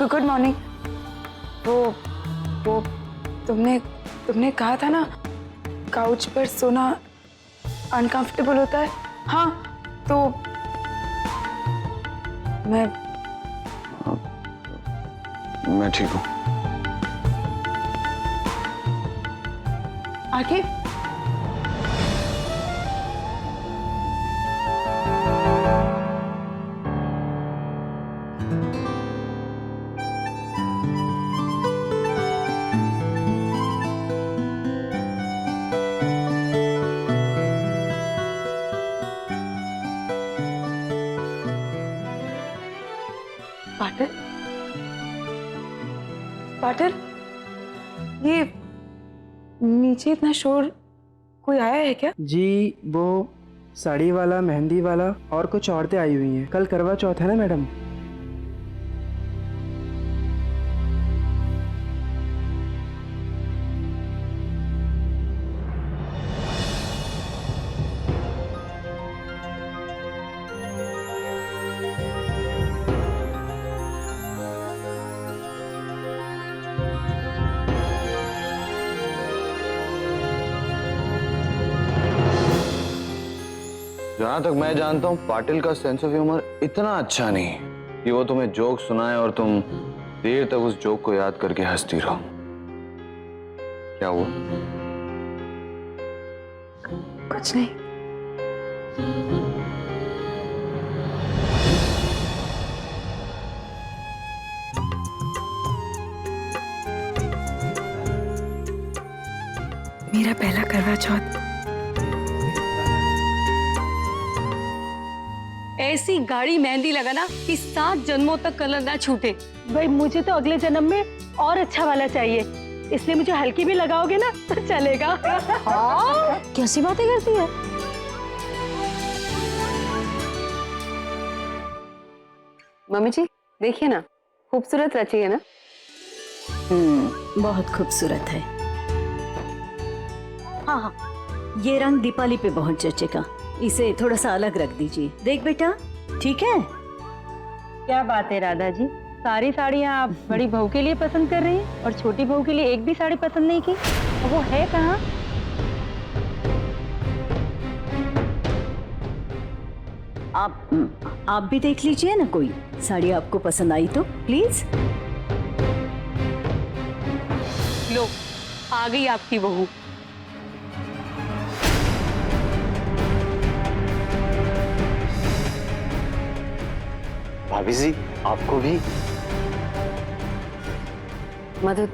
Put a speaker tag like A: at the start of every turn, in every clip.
A: Good morning. वो तुमने कहा था ना काउच पर सोना अनकंफर्टेबल होता है। हाँ, तो
B: मैं ठीक हूँ।
A: आगे पाटिल, पाटिल, ये नीचे इतना शोर, कोई आया है क्या?
C: जी, वो साड़ी वाला, मेहंदी वाला और कुछ औरतें आई हुई हैं। कल करवा चौथ है ना मैडम।
B: जहां तक मैं जानता हूँ पाटिल का सेंस ऑफ ह्यूमर इतना अच्छा नहीं कि वो तुम्हें जोक सुनाए और तुम देर तक उस जोक को याद करके हंसती रहो। क्या हुआ?
A: कुछ नहीं। मेरा पहला करवा चौथ।
D: ऐसी गाढ़ी मेहंदी लगाना कि 7 जन्मों तक कलर ना छूटे।
E: भाई मुझे तो अगले जन्म में और अच्छा वाला चाहिए, इसलिए मुझे हल्की भी लगाओगे ना तो चलेगा।
D: हाँ, कैसी बातें करती है। मम्मी जी देखिए ना, खूबसूरत रची है ना।
F: बहुत खूबसूरत है। हाँ हाँ, ये रंग दीपावली पे बहुत जचेगा। इसे थोड़ा सा अलग रख दीजिए। देख बेटा, ठीक है?
E: क्या बात है राधा जी, सारी साड़ियाँ आप बड़ी बहू के लिए पसंद कर रही हैं और छोटी बहू के लिए एक भी साड़ी पसंद नहीं की। वो है कहाँ?
F: आप भी देख लीजिए ना, कोई साड़ी आपको पसंद आई तो प्लीज।
D: लो, आ गई आपकी बहू।
B: भाभी जी, आपको भी।
D: मधु,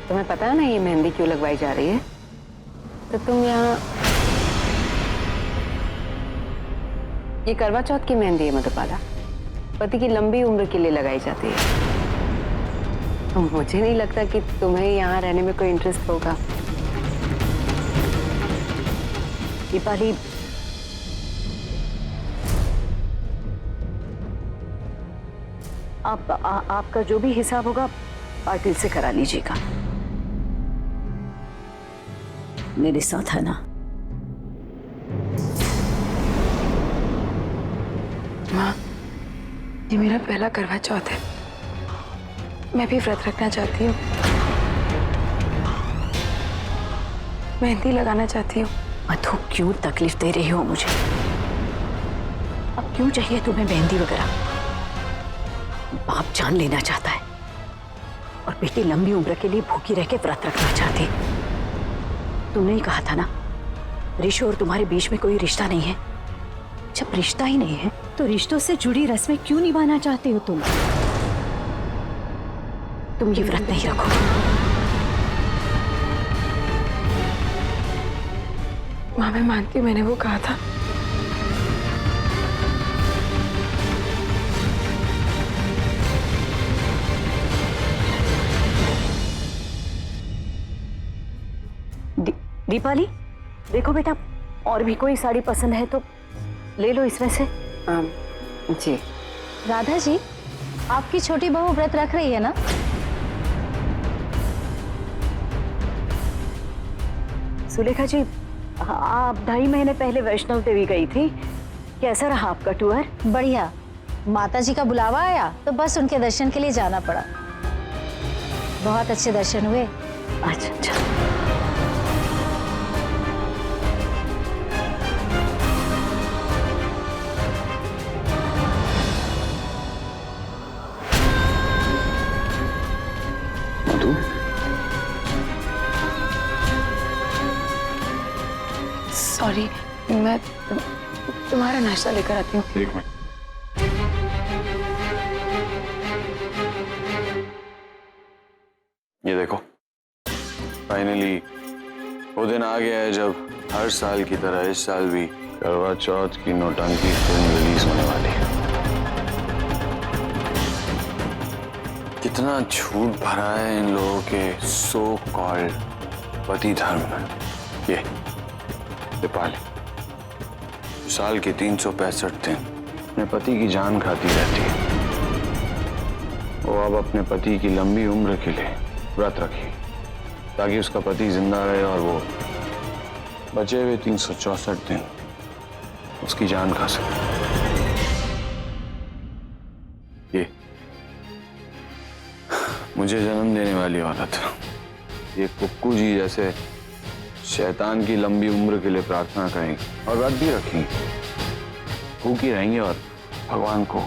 D: तुम्हें पता है ना ये मेहंदी क्यों लगवाई जा रही है? तो तुम यहाँ, ये करवा चौथ की मेहंदी है मधुबाला, पति की लंबी उम्र के लिए लगाई जाती है। तो मुझे नहीं लगता कि तुम्हें यहाँ रहने में कोई इंटरेस्ट होगा।
F: दीपाली, आपका जो भी हिसाब होगा पाटिल से करा लीजिएगा। मेरे साथ है ना?
A: माँ, ये मेरा पहला करवा चौथ है। मैं भी व्रत रखना चाहती हूँ, मेहंदी लगाना चाहती हूँ।
F: मधु, क्यों तकलीफ दे रही हो मुझे? अब क्यों चाहिए तुम्हें मेहंदी वगैरह? बाप जान लेना चाहता है और बेटी लंबी उम्र के लिए भूखी रह के व्रत रखना चाहती। तुमने ही कहा था ना, ऋषि और तुम्हारे बीच में कोई रिश्ता नहीं है। जब रिश्ता ही नहीं है तो रिश्तों से जुड़ी रस्में क्यों निभाना चाहते हो तुम? तुम ये व्रत नहीं रखो।
A: माँ, मैं मानती हूँ मैंने वो कहा था,
F: दीपाली देखो बेटा, और भी कोई साड़ी पसंद है तो ले लो इसमें से।
D: जी।
E: राधा जी, आपकी छोटी बहू व्रत रख रही है ना?
F: सुलेखा जी, आप 2.5 महीने पहले वैष्णव देवी गई थी, कैसा रहा आपका टूर?
G: बढ़िया। माता जी का बुलावा आया तो बस उनके दर्शन के लिए जाना पड़ा। बहुत अच्छे दर्शन हुए।
F: अच्छा अच्छा।
B: मधु,
A: सॉरी, मैं तुम्हारा नाश्ता लेकर आती हूँ।
B: एक मिनट। ये देखो, फाइनली वो दिन आ गया है जब हर साल की तरह इस साल भी करवा चौथ की नौटंकी फिल्म रिलीज होने वाली है। कितना झूठ भरा है इन लोगों के सो कॉल्ड पति धर्म में। ये दीपाली साल के 365 दिन अपने पति की जान खाती रहती है। वो अब अपने पति की लंबी उम्र के लिए व्रत रखी ताकि उसका पति जिंदा रहे और वो बचे हुए 364 दिन उसकी जान खा सके। ये मुझे जन्म देने वाली औरत, ये कुक्कू जी जैसे शैतान की लंबी उम्र के लिए प्रार्थना करेंगी और व्रत भी रखेंगी, भूखी रहेंगी और भगवान को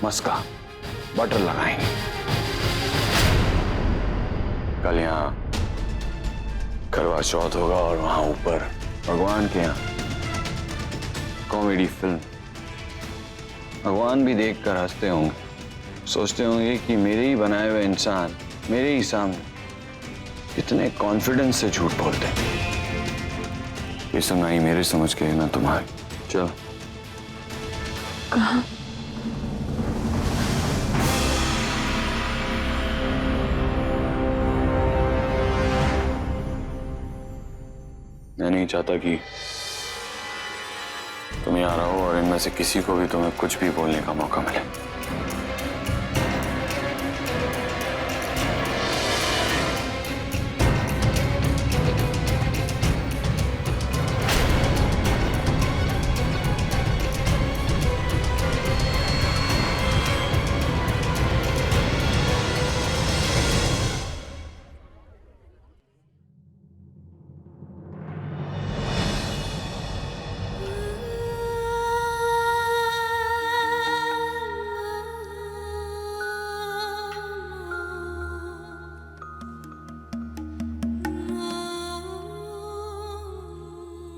B: मस्का बटर लगाएंगे। कल यहाँ करवा चौथ होगा और वहां ऊपर भगवान के यहाँ कॉमेडी फिल्म। भगवान भी देखकर हंसते होंगे, सोचते होंगे कि मेरे ही बनाए हुए इंसान मेरे ही सामने कितने कॉन्फिडेंस से झूठ बोलते हैं। ये सुनाई मेरे समझ के ना तुम्हारी। चलो।
A: कहाँ?
B: मैं नहीं चाहता कि तुम यहाँ रहो और इनमें से किसी को भी तुम्हें कुछ भी बोलने का मौका मिले।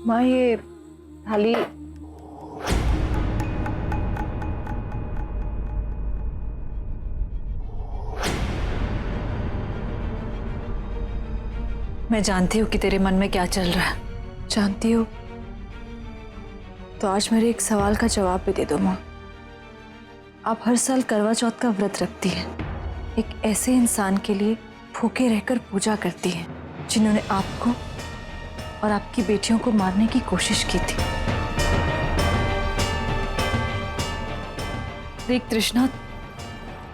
A: माँ, ये थाली
H: मैं जानती हूँ कि तेरे मन में क्या चल रहा है।
A: जानती हो
H: तो आज मेरे एक सवाल का जवाब भी दे दो माँ। आप हर साल करवा चौथ का व्रत रखती हैं, एक ऐसे इंसान के लिए भूखे रहकर पूजा करती हैं जिन्होंने आपको और आपकी बेटियों को मारने की कोशिश की थी। देख तृष्णा,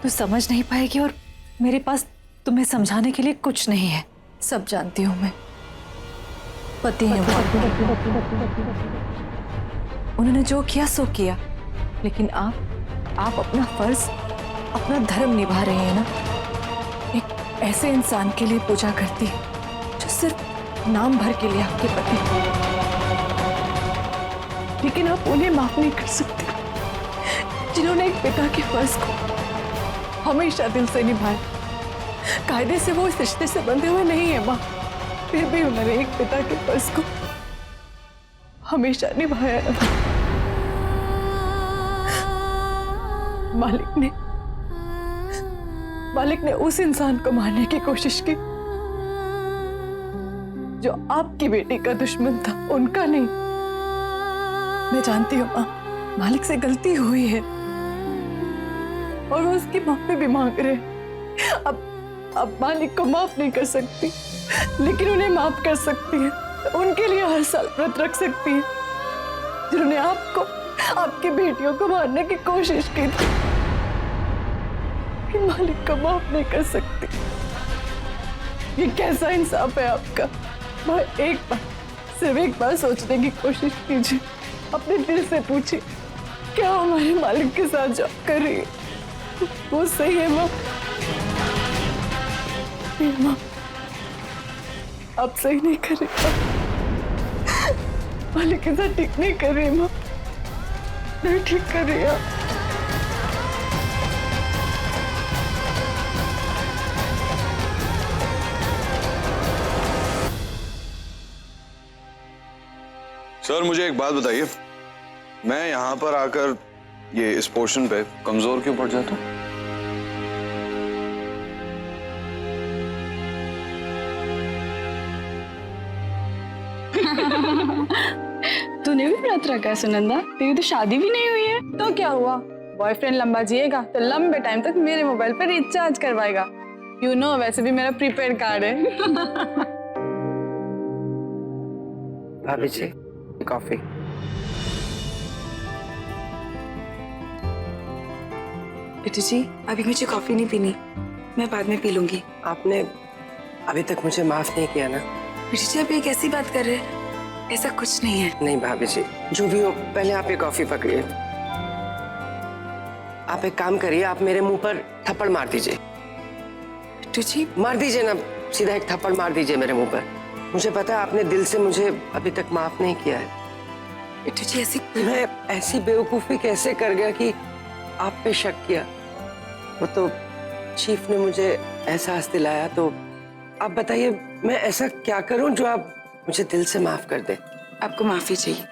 H: तू समझ नहीं पाएगी और मेरे पास तुम्हें समझाने के लिए कुछ नहीं है। सब जानती हूँ मैं। पति हैं वो, उन्होंने जो किया सो किया, लेकिन आप अपना फर्ज, अपना धर्म निभा रहे हैं ना। एक ऐसे इंसान के लिए पूजा करती है जो सिर्फ नाम भर के लिए आपके पति,
A: लेकिन आप उन्हें माफ नहीं कर सकते जिन्होंने एक पिता के फर्ज को हमेशा दिल से निभाया। कायदे से वो इस रिश्ते से बंधे हुए नहीं है माँ, फिर भी उन्होंने एक पिता के फर्ज को हमेशा निभाया। मालिक ने उस इंसान को मारने की कोशिश की जो आपकी बेटी का दुश्मन था, उनका नहीं। मैं जानती हूँ माँ, मालिक से गलती हुई है और वो उसकी माफी भी मांग रहे हैं। अब मालिक को माफ नहीं कर सकती, लेकिन उन्हें माफ कर सकती है। उनके लिए हर साल व्रत रख सकती है जिन्होंने आपको, आपकी बेटियों को मारने की कोशिश की थी। कि मालिक को माफ नहीं कर सकती। ये कैसा इंसाफ है आपका? एक बार, सिर्फ एक बार सोचने की कोशिश कीजिए, अपने दिल से पूछिए क्या हमारे मालिक के साथ जॉब कर रही है वो सही है माँ। नहीं माँ, आप सही नहीं कर रही माँ। मालिक के साथ ठीक नहीं कर रही माँ, नहीं ठीक कर रही आप।
B: सर मुझे एक बात बताइए, मैं यहाँ पर आकर ये इस पोर्शन पे कमजोर क्यों पड़ जाता हूँ?
A: तूने भी व्रत रखा है सुनंदा? तेरी तो शादी भी नहीं हुई है। तो क्या हुआ, बॉयफ्रेंड लंबा जिएगा तो लंबे टाइम तक मेरे मोबाइल पर रिचार्ज करवाएगा। यू नो वैसे भी मेरा प्रीपेड कार्ड है।
C: भाभी जी कॉफी।
I: बेटी जी अभी मुझे कॉफी नहीं पीनी, मैं बाद में पी लूंगी।
C: आपने अभी तक मुझे माफ नहीं किया ना?
I: बेटी जी आप ये कैसी बात कर रहे हैं, ऐसा कुछ नहीं है।
C: नहीं भाभी जी, जो भी हो पहले आप ये कॉफी पकड़िए। आप एक काम करिए, आप मेरे मुंह पर थप्पड़ मार दीजिए।
I: बेटी जी
C: मार दीजिए ना, सीधा एक थप्पड़ मार दीजिए मेरे मुंह पर। मुझे पता है आपने दिल से मुझे अभी तक माफ नहीं किया है।
I: बेटी जी ऐसी
C: मैं ऐसी बेवकूफी कैसे कर गया कि आप पे शक किया। वो तो चीफ ने मुझे एहसास दिलाया, तो आप बताइए मैं ऐसा क्या करूं जो आप मुझे दिल से माफ कर दे।
I: आपको माफी चाहिए।